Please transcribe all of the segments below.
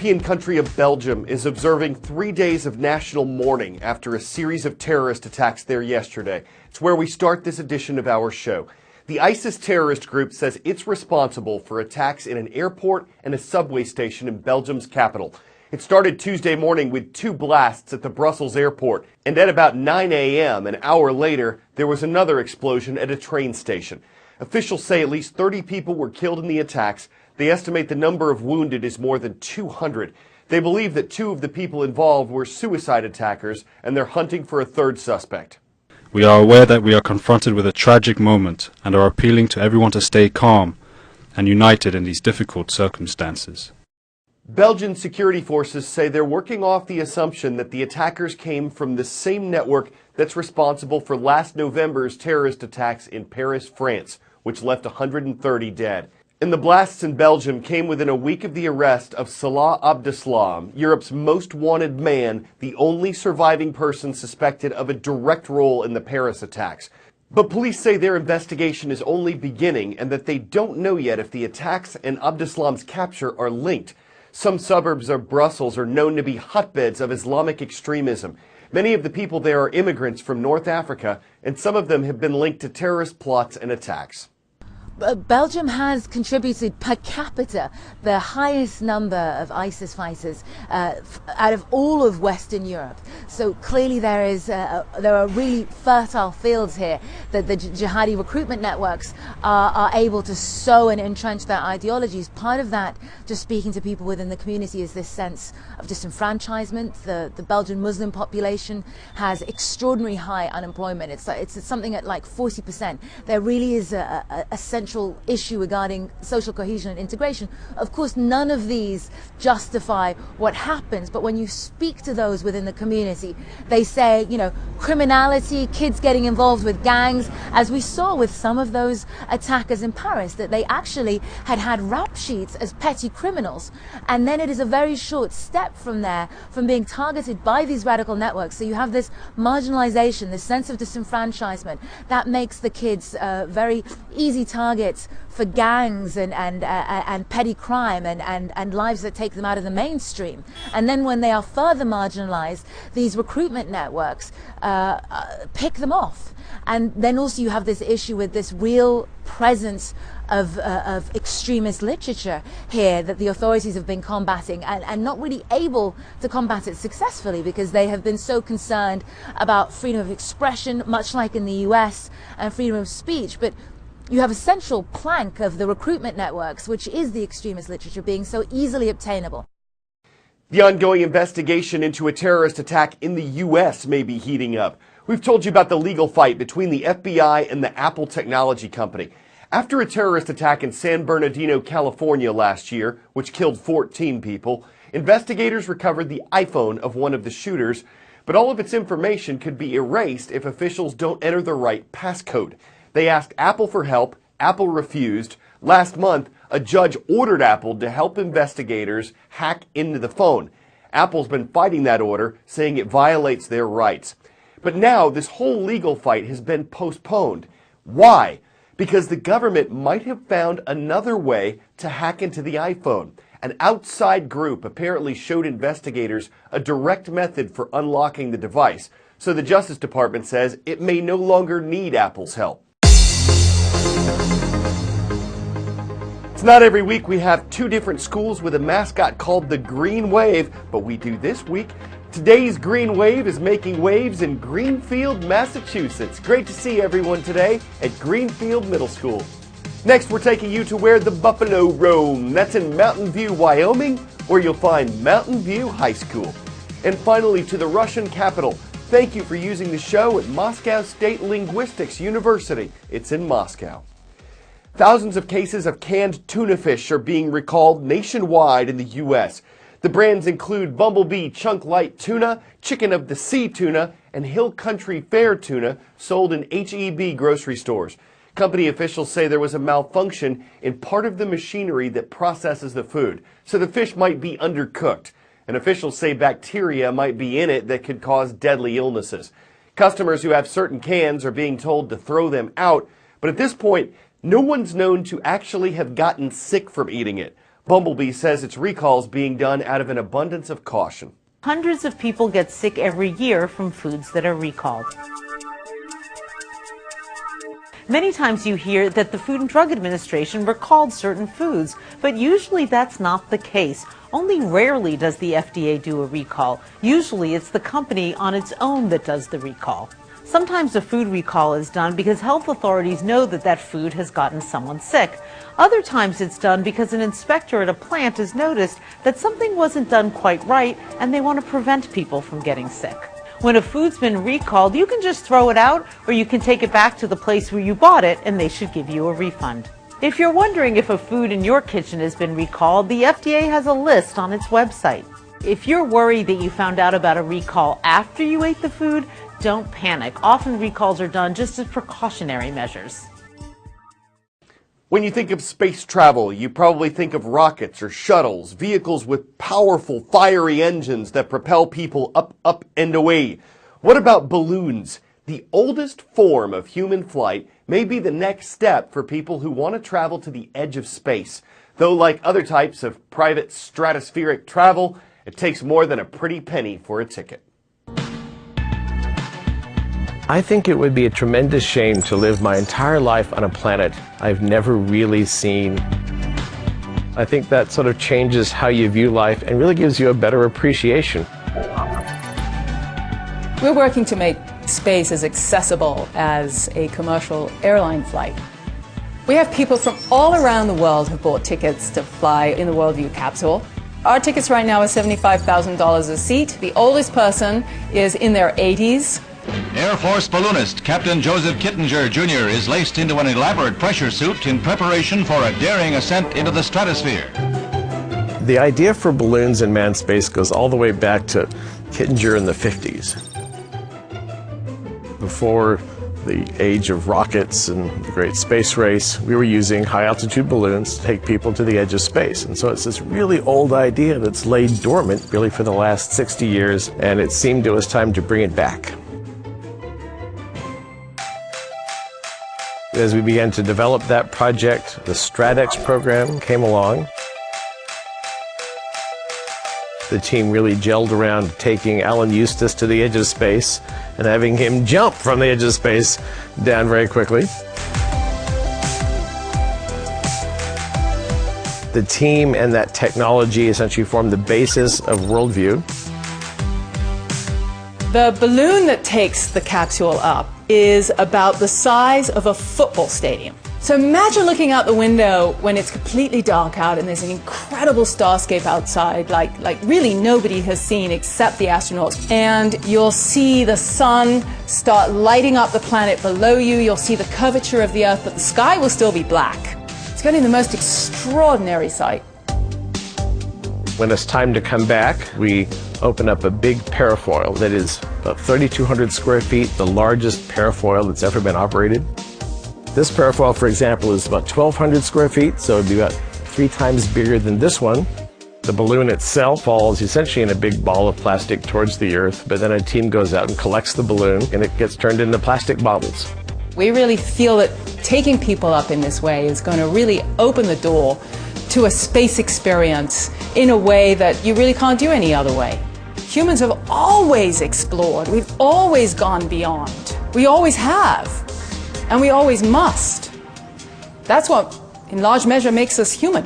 European country of Belgium is observing 3 days of national mourning after a series of terrorist attacks there yesterday. It's where we start this edition of our show. The ISIS terrorist group says it's responsible for attacks in an airport and a subway station in Belgium's capital. It started Tuesday morning with 2 blasts at the Brussels airport, and at about 9 a.m., an hour later, there was another explosion at a train station. Officials say at least 30 people were killed in the attacks. They estimate the number of wounded is more than 200. They believe that 2 of the people involved were suicide attackers, and they're hunting for a 3rd suspect. We are aware that we are confronted with a tragic moment and are appealing to everyone to stay calm and united in these difficult circumstances. Belgian security forces say they're working off the assumption that the attackers came from the same network that's responsible for last November's terrorist attacks in Paris, France, which left 130 dead. And the blasts in Belgium came within a week of the arrest of Salah Abdeslam, Europe's most wanted man, the only surviving person suspected of a direct role in the Paris attacks. But police say their investigation is only beginning and that they don't know yet if the attacks and Abdeslam's capture are linked. Some suburbs of Brussels are known to be hotbeds of Islamic extremism. Many of the people there are immigrants from North Africa, and some of them have been linked to terrorist plots and attacks. Belgium has contributed per capita the highest number of ISIS fighters out of all of Western Europe. So clearly there are really fertile fields here that the jihadi recruitment networks are able to sow and entrench their ideologies. Part of that, just speaking to people within the community, is this sense of disenfranchisement. The Belgian Muslim population has extraordinary high unemployment. It's something at like 40%. There really is a central issue regarding social cohesion and integration. Of course, none of these justify what happens, but when you speak to those within the community, they say, you know, criminality, kids getting involved with gangs, as we saw with some of those attackers in Paris, that they actually had rap sheets as petty criminals. And then it is a very short step from there, from being targeted by these radical networks. So you have this marginalization, this sense of disenfranchisement that makes the kids very easy targets for gangs and petty crime and lives that take them out of the mainstream. And then when they are further marginalized, these recruitment networks pick them off. And then also you have this issue with this real presence of extremist literature here that the authorities have been combating and not really able to combat it successfully because they have been so concerned about freedom of expression, much like in the US, and freedom of speech. But you have a central plank of the recruitment networks, which is the extremist literature, being so easily obtainable. The ongoing investigation into a terrorist attack in the U.S. may be heating up. We've told you about the legal fight between the FBI and the Apple technology company. After a terrorist attack in San Bernardino, California last year, which killed 14 people, investigators recovered the iPhone of one of the shooters, but all of its information could be erased if officials don't enter the right passcode. They asked Apple for help. Apple refused. Last month, a judge ordered Apple to help investigators hack into the phone. Apple's been fighting that order, saying it violates their rights. But now this whole legal fight has been postponed. Why? Because the government might have found another way to hack into the iPhone. An outside group apparently showed investigators a direct method for unlocking the device. So the Justice Department says it may no longer need Apple's help. It's not every week we have 2 different schools with a mascot called the Green Wave, but we do this week. Today's Green Wave is making waves in Greenfield, Massachusetts. Great to see everyone today at Greenfield Middle School. Next, we're taking you to where the buffalo roam. That's in Mountain View, Wyoming, where you'll find Mountain View High School. And finally, to the Russian capital. Thank you for using the show at Moscow State Linguistics University. It's in Moscow. Thousands of cases of canned tuna fish are being recalled nationwide in the U.S. The brands include Bumblebee Chunk Light Tuna, Chicken of the Sea Tuna, and Hill Country Fair Tuna sold in H-E-B grocery stores. Company officials say there was a malfunction in part of the machinery that processes the food, so the fish might be undercooked. And officials say bacteria might be in it that could cause deadly illnesses. Customers who have certain cans are being told to throw them out, but at this point, no one's known to actually have gotten sick from eating it. Bumblebee says its recall is being done out of an abundance of caution. Hundreds of people get sick every year from foods that are recalled. Many times you hear that the Food and Drug Administration recalled certain foods, but usually that's not the case. Only rarely does the FDA do a recall. Usually it's the company on its own that does the recall. Sometimes a food recall is done because health authorities know that that food has gotten someone sick. Other times it's done because an inspector at a plant has noticed that something wasn't done quite right and they want to prevent people from getting sick. When a food's been recalled, you can just throw it out or you can take it back to the place where you bought it and they should give you a refund. If you're wondering if a food in your kitchen has been recalled, the FDA has a list on its website. If you're worried that you found out about a recall after you ate the food, don't panic. Often recalls are done just as precautionary measures. When you think of space travel, you probably think of rockets or shuttles, vehicles with powerful, fiery engines that propel people up, up, and away. What about balloons? The oldest form of human flight may be the next step for people who want to travel to the edge of space. Though, like other types of private stratospheric travel, it takes more than a pretty penny for a ticket. I think it would be a tremendous shame to live my entire life on a planet I've never really seen. I think that sort of changes how you view life and really gives you a better appreciation. We're working to make space as accessible as a commercial airline flight. We have people from all around the world who bought tickets to fly in the Worldview capsule. Our tickets right now are $75,000 a seat. The oldest person is in their 80s. Air Force balloonist Captain Joseph Kittinger, Jr. is laced into an elaborate pressure suit in preparation for a daring ascent into the stratosphere. The idea for balloons in manned space goes all the way back to Kittinger in the 50s. Before the age of rockets and the great space race, we were using high-altitude balloons to take people to the edge of space. And so it's this really old idea that's laid dormant really for the last 60 years, and it seemed it was time to bring it back. As we began to develop that project, the StratX program came along. The team really gelled around taking Alan Eustace to the edge of space and having him jump from the edge of space down very quickly. The team and that technology essentially formed the basis of Worldview. The balloon that takes the capsule up is about the size of a football stadium. So imagine looking out the window when it's completely dark out and there's an incredible starscape outside, like really nobody has seen except the astronauts. And you'll see the sun start lighting up the planet below you. You'll see the curvature of the Earth, but the sky will still be black. It's going to be the most extraordinary sight. When it's time to come back, we open up a big parafoil that is about 3,200 square feet, the largest parafoil that's ever been operated. This parafoil, for example, is about 1,200 square feet, so it'd be about 3 times bigger than this one. The balloon itself falls essentially in a big ball of plastic towards the Earth, but then a team goes out and collects the balloon, and it gets turned into plastic bottles. We really feel that taking people up in this way is going to really open the door to a space experience in a way that you really can't do any other way. Humans have always explored. We've always gone beyond. We always have. And we always must. That's what, in large measure, makes us human.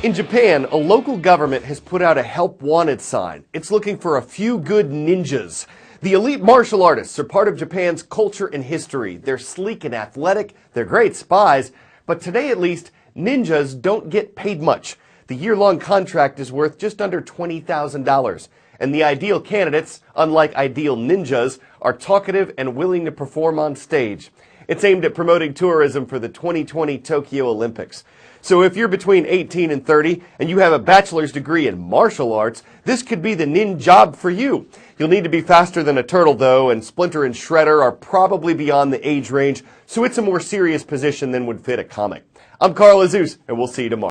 In Japan, a local government has put out a help wanted sign. It's looking for a few good ninjas. The elite martial artists are part of Japan's culture and history. They're sleek and athletic, they're great spies, but today at least, ninjas don't get paid much. The year-long contract is worth just under $20,000. And the ideal candidates, unlike ideal ninjas, are talkative and willing to perform on stage. It's aimed at promoting tourism for the 2020 Tokyo Olympics. So if you're between 18 and 30 and you have a bachelor's degree in martial arts, this could be the nin job for you. You'll need to be faster than a turtle though, and Splinter and Shredder are probably beyond the age range, so it's a more serious position than would fit a comic. I'm Carl Azuz, and we'll see you tomorrow.